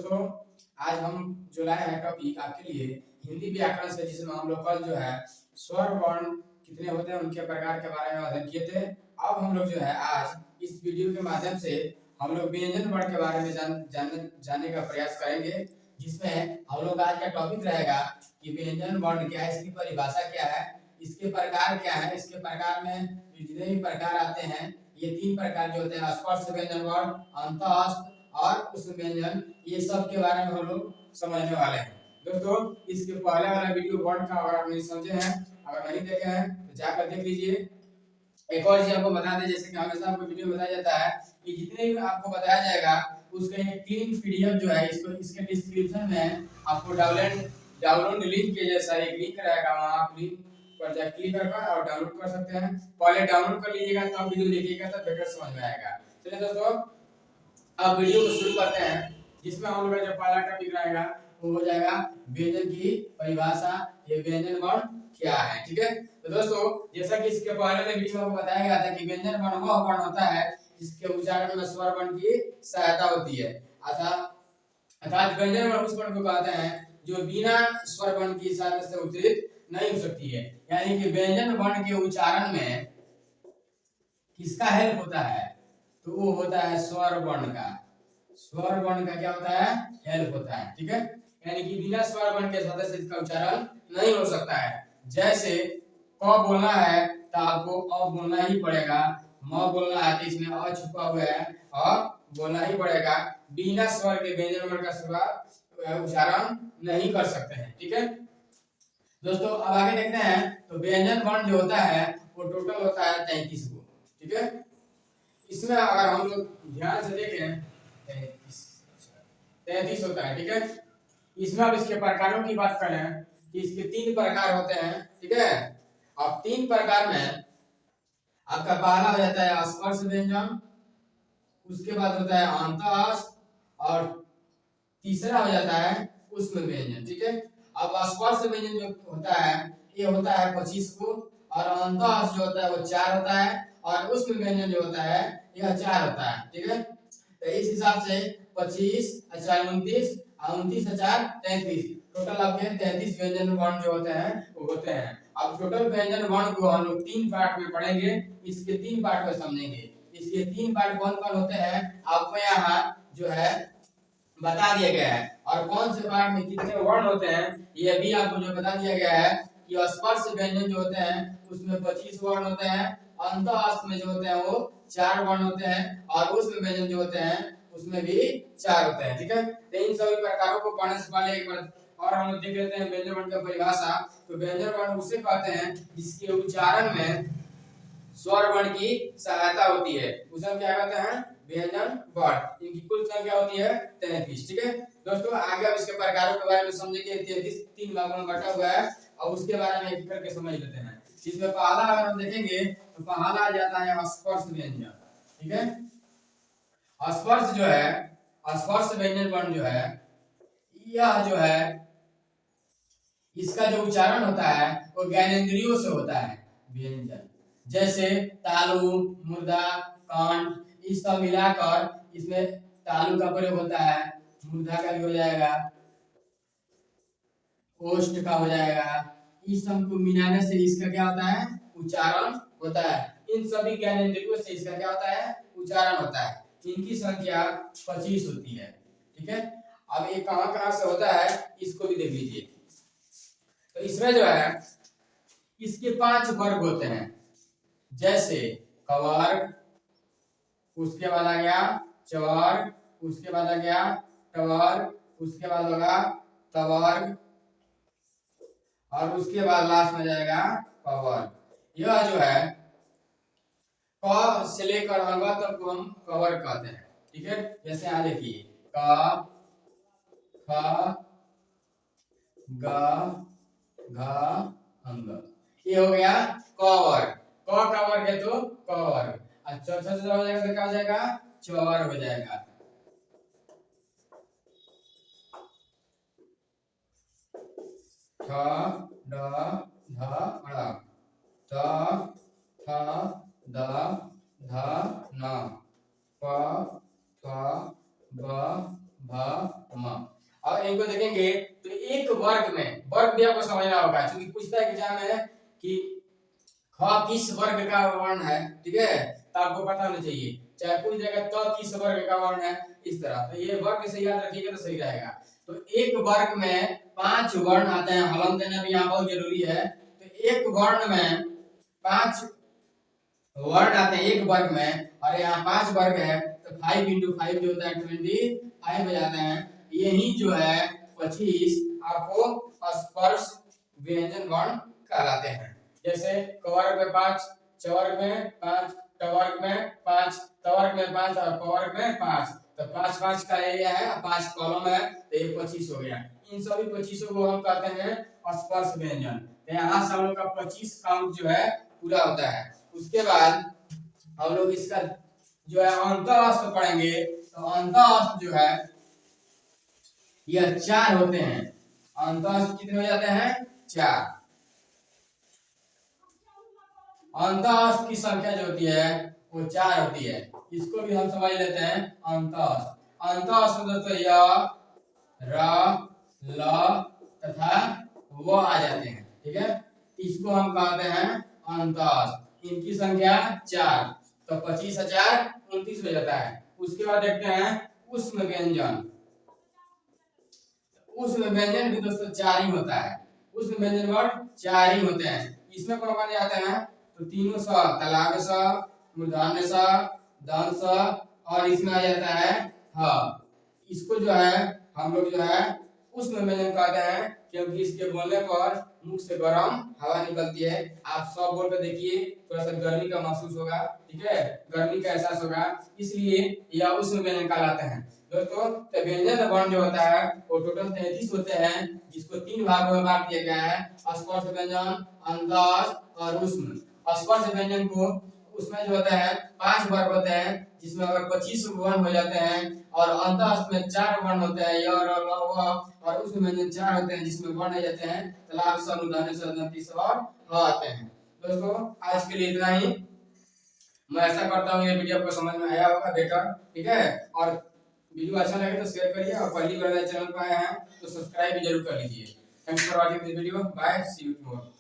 दोस्तों आज हम जो लाए हैं टॉपिक आपके लिए हिंदी व्याकरण से, जिसमें हम लोग कल जो है स्वर वर्ण कितने होते हैं उनके प्रकार के बारे में अध्ययन किए थे। अब हम लोग जो है आज इस वीडियो के माध्यम से हम लोग व्यंजन वर्ण के बारे में जानने का प्रयास करेंगे, जिसमें हम लोग आज का टॉपिक रहेगा कि व्यंजन वर्ण क्या है, इसकी परिभाषा क्या है, इसके प्रकार क्या है, इसके प्रकार में जितने भी प्रकार आते हैं ये तीन प्रकार जो होते हैं स्पर्श व्यंजन वर्ण, अंतःस्थ और उष्म व्यंजन, ये सब के बारे में हम लोग समझने वाले हैं। दोस्तों इसके पहले वाला वीडियो वर्ण का अगर आप नहीं समझे हैं, अगर नहीं देखे हैं तो जाकर देख लीजिए। एक और चीज आपको बता दें, जैसे कि हमेशा आपको वीडियो में बताया जाता है कि जितने भी आपको बताया जाएगा उसका एक क्लीन पीडीएफ जो है इसको इसके डिस्क्रिप्शन में आपको डाउनलोड लिंक के जैसा एक लिंक रहेगा, वहां आप लिंक पर जाकर क्लिक कर और डाउनलोड कर सकते हैं। पहले डाउनलोड कर लीजिएगा तब वीडियो देखिएगा तब बेटर समझ में आएगा। चलिए दोस्तों अब वीडियो को शुरू करते हैं, जिसमें हम लोग का जो पहला टॉपिक रहेगा वो हो जाएगा व्यंजन की परिभाषा, ये व्यंजन वर्ण क्या है। ठीक है, तो दोस्तों जैसा कि इसके पहले वाले वीडियो में बताया गया था कि व्यंजन वर्ण वह वर्ण होता है जिसके उच्चारण में स्वर वर्ण की सहायता होती है। अर्थात व्यंजन वर्ण उस वर्ण को कहते हैं जो बिना स्वर वर्ण की सहायता से उच्चारित नहीं हो सकती है। यानी कि व्यंजन वर्ण के उच्चारण में किसका हेल्प होता है, तो वो होता है स्वर वर्ण का। स्वर वर्ण का क्या होता है, हेल्प होता है। ठीक है, यानी कि बिना स्वर वर्ण के सदस्य इसका उच्चारण नहीं हो सकता है। जैसे क बोलना है तो आपको अ बोलना ही पड़ेगा, म बोलना है तो इसमें अ छुपा हुआ है और बोलना ही पड़ेगा। बिना स्वर के व्यंजन वर्ण का उच्चारण नहीं कर सकते हैं। ठीक है दोस्तों, अब आगे देखते हैं तो व्यंजन वर्ण जो होता है वो टोटल होता है 33 को। ठीक है, इसमें अगर हम लोग ध्यान से देखें 33 होता है। ठीक है, इसमें अब इसके प्रकारों की बात करें कि इसके तीन प्रकार होते हैं। ठीक है, अब तीन प्रकार में आपका पहला हो जाता है स्पर्श व्यंजन, उसके बाद होता है अंतःस्थ और तीसरा हो जाता है उष्म व्यंजन। ठीक है, अब स्पर्श व्यंजन जो होता है ये होता है 25 को और अंतःस्थ जो होता है वो 4 होता है और उष्म व्यंजन जो होता है यह 4 होता है। ठीक है, तो इस हिसाब से 25 अच्छा 29 29 4 33 टोटल आपके 33 व्यंजन वर्ण जो होते हैं वो होते हैं। अब टोटल व्यंजन वर्ण को हम लोग तीन पार्ट में पढ़ेंगे, इसके तीन पार्ट में समझेंगे। इसके तीन पार्ट कौन कौन होते हैं आपको यहाँ जो है बता दिया गया है, और कौन से पार्ट में कितने वर्ण होते हैं ये भी आपको जो बता दिया गया है कि स्पर्श व्यंजन जो होते हैं उसमें 25 वर्ण होते हैं, अंतःस्थ में जो होते हैं वो 4 वर्ण होते हैं और उष्म व्यंजन जो होते हैं उसमें भी 4 होते हैं। ठीक है, तो इन सभी प्रकारों को पढ़ने से पहले एक बार और हम लोग देख लेते हैं व्यंजन वर्ण की परिभाषा। तो व्यंजन वर्ण उसे कहते हैं जिसके उच्चारण में स्वर वर्ण की सहायता होती है, उसे हम क्या कहते हैं व्यंजन वर्ण। इनकी कुल संख्या होती है 33। ठीक है दोस्तों, आगे अब इसके प्रकारों के बारे में समझेंगे। 33 तीन भागों में बटा हुआ है और उसके बारे में एक करके समझ लेते हैं। इसमें पहला अगर हम देखेंगे तो पहला आ जाता है स्पर्श व्यंजन। ठीक है, स्पर्श जो है स्पर्श व्यंजन वर्ण जो है यह जो है इसका जो उच्चारण होता है वो ज्ञानेंद्रियों से होता है। व्यंजन जैसे तालु, मुर्दा, कंठ इस सब मिलाकर इसमें तालु का प्रयोग होता है, मुर्दा का भी हो जाएगा, ओष्ठ का हो जाएगा। इस सब को मिलाने से इसका क्या होता है उच्चारण होता है। इन सभी ज्ञानेंद्रियों से इसका क्या होता है उच्चारण होता है। इनकी संख्या 25 होती है। ठीक है, अब ये कहां कहां से होता है इसको भी देख लीजिए। तो इसमें जो है इसके 5 वर्ग होते हैं, जैसे कवर्ग, उसके बाद आ गया चवर्ग, उसके बाद आ गया टवर्ग, उसके बाद होगा तवर्ग और उसके बाद लास्ट में जाएगा पवर्ग। यह जो है क से लेकर अंग तक को हम कवर्ग कहते हैं। ठीक है, जैसे यहां देखिए क ख ग घ अंग, ये हो गया क वर्ग। क का वर्ग है तो क वर्ग, और चौथा जो हो जाएगा तो क्या हो जाएगा चवर्ग हो जाएगा। ठ ड ढ ण त थ द ध न प फ ब भ म। और इनको देखेंगे तो एक वर्ग में, वर्ग भी आपको समझना होगा क्योंकि पूछता है एग्जाम में कि ख किस वर्ग का वर्ण है, ठीक है, तो आपको पता होना चाहिए। चाहे पूछ देगा त किस वर्ग का वर्ण है, इस तरह, तो ये वर्ग से याद रखिएगा तो सही रहेगा। तो एक वर्ग में 5 वर्ण आते हैं, हलन देना भी यहाँ बहुत जरूरी है। तो एक वर्ण में 5 वर्ण आते हैं एक वर्ग में, और यहाँ 5 वर्ग है तो 5 × 5 जो होता है 25 हो जाते हैं। यही जो है 25 आपको स्पर्श व्यंजन वर्ण कहलाते हैं। जैसे क वर्ग में 5, च वर्ग में 5, ट वर्ग में 5, त वर्ग में 5 और प वर्ग में 5, तो 5 5 का एरिया है, 5 कॉलम है, तो ये 25 हो गया। इन सभी 25 को हम कहते हैं स्पर्श व्यंजन। तो यहाँ से हम लोग का 25 काउंट जो है पूरा होता है। उसके बाद हम लोग इसका जो है अंतःअस्त पढ़ेंगे। तो अंतःअस्त जो है यह 4 होते हैं। अंतःअस्त कितने हो जाते हैं? 4। अंतःअस्त की संख्या जो होती है वो 4 होती है। इसको भी हम समझ लेते हैं अंतःअस्त। अंतःअस्त दोस्तों य, र, ल तथा व आ जाते हैं, ठीक है, इसको हम कहते हैं अंतःअस्त। इनकी संख्या 4, तो 25 और 4 29 हो जाता है। उसके बाद देखते हैं ऊष्म व्यंजन। ऊष्म व्यंजन भी दोस्तों 4 ही होता है। ऊष्म व्यंजन वर्ड 4 ही होते हैं। इसमें कौन कौन आते हैं? तो तीनों स, तलाक स, मूर्धन्य स, दंत स, और इसमें आ जाता है ह। इसको जो है हम लोग जो है ऊष्म व्यंजन कहते हैं क्योंकि इसके बोलने पर मुख से गर्म हवा निकलती है। आप सब बोल कर देखिए, थोड़ा सा गर्मी का महसूस होगा, ठीक है, गर्मी का एहसास होगा, इसलिए यह ऊष्म व्यंजन कहलाते हैं। दोस्तों तो व्यंजन वर्ण जो होता है वो टोटल 33 होते हैं, जिसको 3 भागों में बांट दिया गया है, स्पर्श व्यंजन, अंतःअस्त और ऊष्म। स्पर्श व्यंजन को उसमें जो होता है 5 वर्ग होते हैं, जिसमें अगर 25 वर्ण हो जाते हैं, और अंतःअस्त में 4 वर्ण होते हैं, य, र, ल, व, और ऊष्म व्यंजन 4 होते हैं जिसमें वर्ण आ जाते हैं तलाक स, मूर्धन्य स, दंती स और ह आते हैं। दोस्तों आज के लिए इतना ही। मैं ऐसा करता हूँ ये वीडियो आपको समझ में आया होगा बेटर, ठीक है, और वीडियो अच्छा लगे तो शेयर करिए, और पहली बार चैनल पर आए हैं तो सब्सक्राइब भी जरूर कर लीजिए। Thanks for watching this video, bye, see you tomorrow.